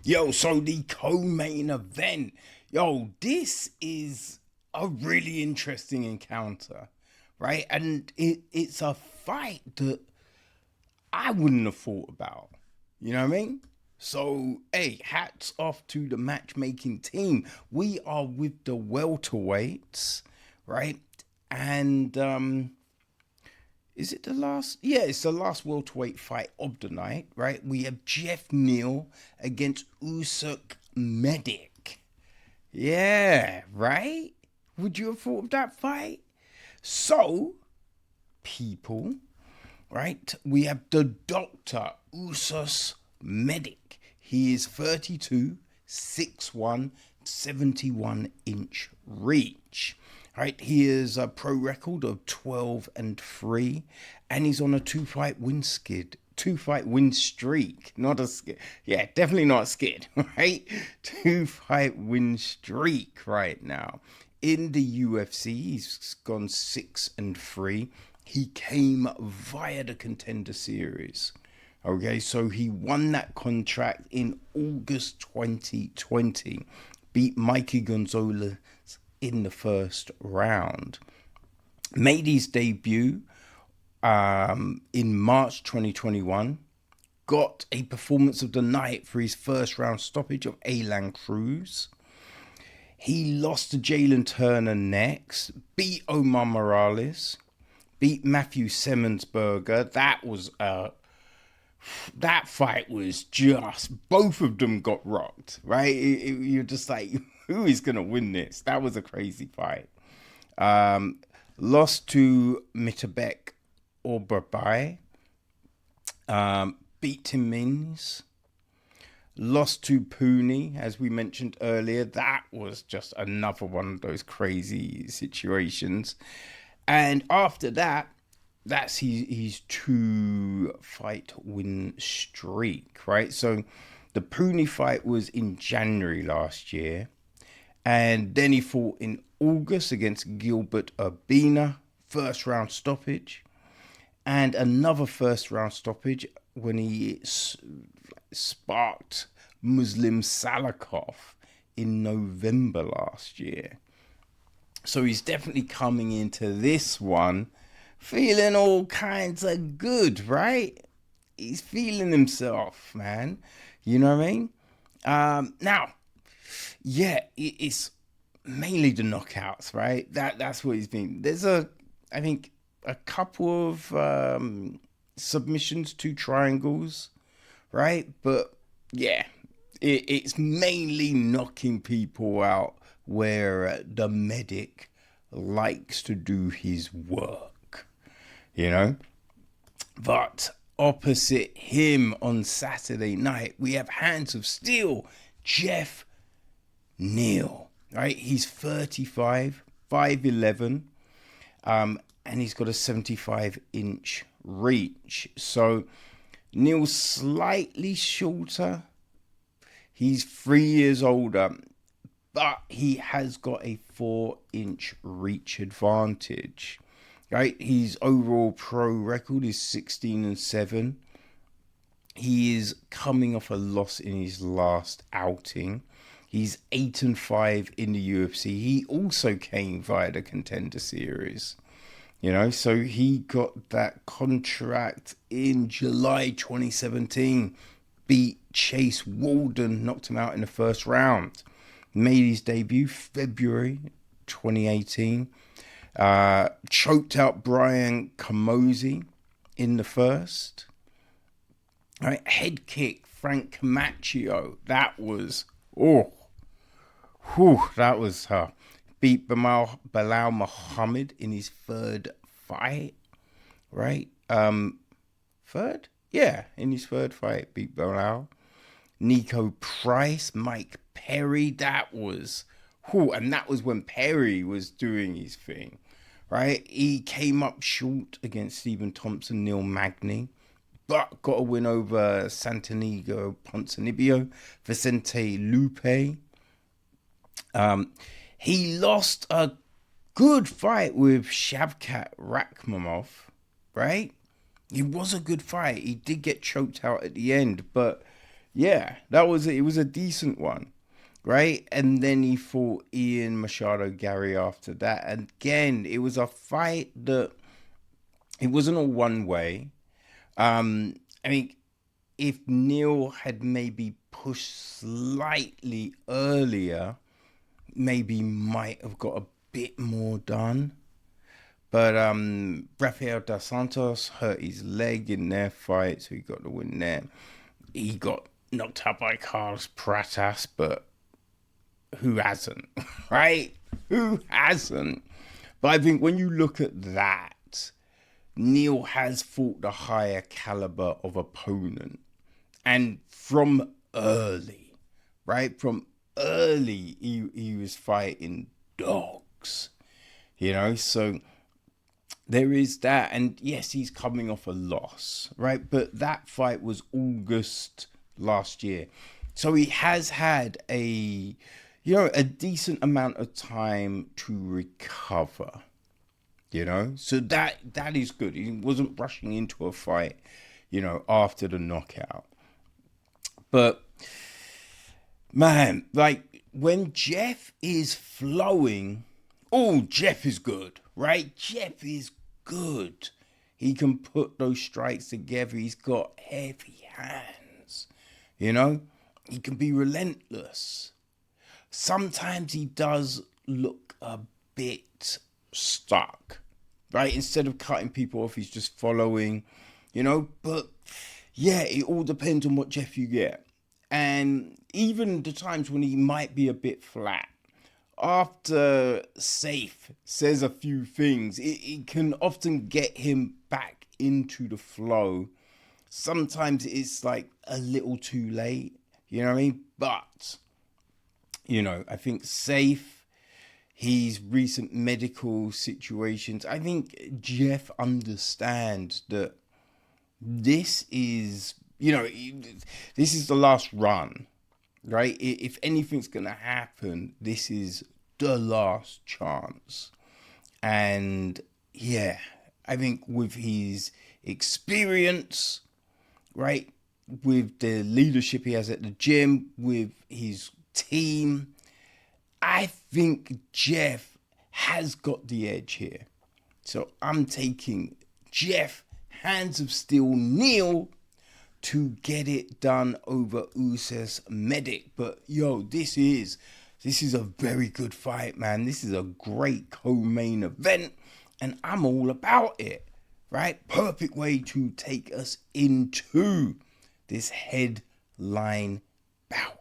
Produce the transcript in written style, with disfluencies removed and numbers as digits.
Yo, so the co-main event. Yo, this is a really interesting encounter, right? And it's a fight that I wouldn't have thought about. You know what I mean? So, hey, hats off to the matchmaking team. We are with the welterweights, right? And is it the last? Yeah, it's the last welterweight fight of the night, right? We have Geoff Neal against Usyk Medić. Yeah, right? Would you have thought of that fight? So, people, right? We have the Doctor Usos Medic. He is 32, 6'1", 71-inch reach. Right, he has a pro record of 12-3, and he's on a two-fight win streak. Not a skid. Yeah, definitely not a skid, right? Two-fight win streak right now. In the UFC, he's gone 6-3. He came via the Contender Series. Okay, so he won that contract in August 2020, beat Mikey Gonzalez in the first round. Made his debut in March 2021. Got a performance of the night for his first round stoppage of Alan Cruz. He lost to Jalen Turner next. Beat Omar Morales. Beat Matthew Semmensberger. That fight was just, both of them got rocked, right? You're just like, who is going to win this? That was a crazy fight. Lost to Mitabek Orbabai. Beat Tim Means. Lost to Pooney, as we mentioned earlier. That was just another one of those crazy situations. And after that, that's his two-fight win streak, right? So the Pooney fight was in January last year. And then he fought in August against Gilbert Urbina, first round stoppage. And another first round stoppage when he sparked Muslim Salakhov in November last year. So he's definitely coming into this one feeling all kinds of good, right? He's feeling himself, man. You know what I mean? Now, yeah, it's mainly the knockouts, right? That's what he's been. There's I think, a couple of submissions, two triangles, right? But yeah, it's mainly knocking people out where the medic likes to do his work, you know? But opposite him on Saturday night, we have Hands of Steel, Geoff Neal, right? He's 35, 5'11", and he's got a 75-inch reach. So Neal's slightly shorter. He's 3 years older, but he has got a 4-inch reach advantage. Right? His overall pro record is 16-7. He is coming off a loss in his last outing. He's 8-5 in the UFC. He also came via the Contender Series. You know, so he got that contract in July 2017. Beat Chase Walden, knocked him out in the first round. Made his debut February 2018. Choked out Brian Camozzi in the first. Right, head kick Frank Camacho. That was that was her. Beat Bilal Muhammad in his third fight. Right, third, yeah, in his third fight, beat Bilal. Nico Price, Mike Perry. That was and that was when Perry was doing his thing, right? He came up short against Stephen Thompson, Neil Magny, but got a win over Santanigo Ponzinibbio, Vicente Lupe. He lost a good fight with Shavkat Rakhmonov, right? It was a good fight. He did get choked out at the end, but Yeah, it was a decent one, right? And then he fought Ian Machado Gary after that. And again, it was a fight that it wasn't a one way. I mean, if Neal had maybe pushed slightly earlier, maybe might have got a bit more done. But Rafael dos Santos hurt his leg in their fight, so he got the win there. He got knocked out by Carlos Pratas, but who hasn't, right? Who hasn't? But I think when you look at that, Neal has fought the higher caliber of opponent. And from early, right? From early, he was fighting dogs, So there is that. And yes, he's coming off a loss, right? But that fight was August last year. So he has had a decent amount of time to recover, So that is good. He wasn't rushing into a fight, after the knockout. But, man, like, when Geoff is flowing, Geoff is good, right? Geoff is good. He can put those strikes together. He's got heavy hands, He can be relentless. Sometimes he does look a bit stuck, right? Instead of cutting people off, he's just following, But, yeah, it all depends on what Geoff you get. And even the times when he might be a bit flat, after Safe says a few things, it can often get him back into the flow. Sometimes it's like a little too late, you know what I mean? But, I think Safe, his recent medical situations, I think Geoff understands that this is, this is the last run, right? If anything's going to happen, this is the last chance. And yeah, I think with his experience, right, with the leadership he has at the gym, with his team, I think Geoff has got the edge here. So I'm taking Geoff, hands of steel, Neal, to get it done over Uroš Medić. But this is a very good fight, man. This is a great co-main event, and I'm all about it, right? Perfect way to take us into this headline bout.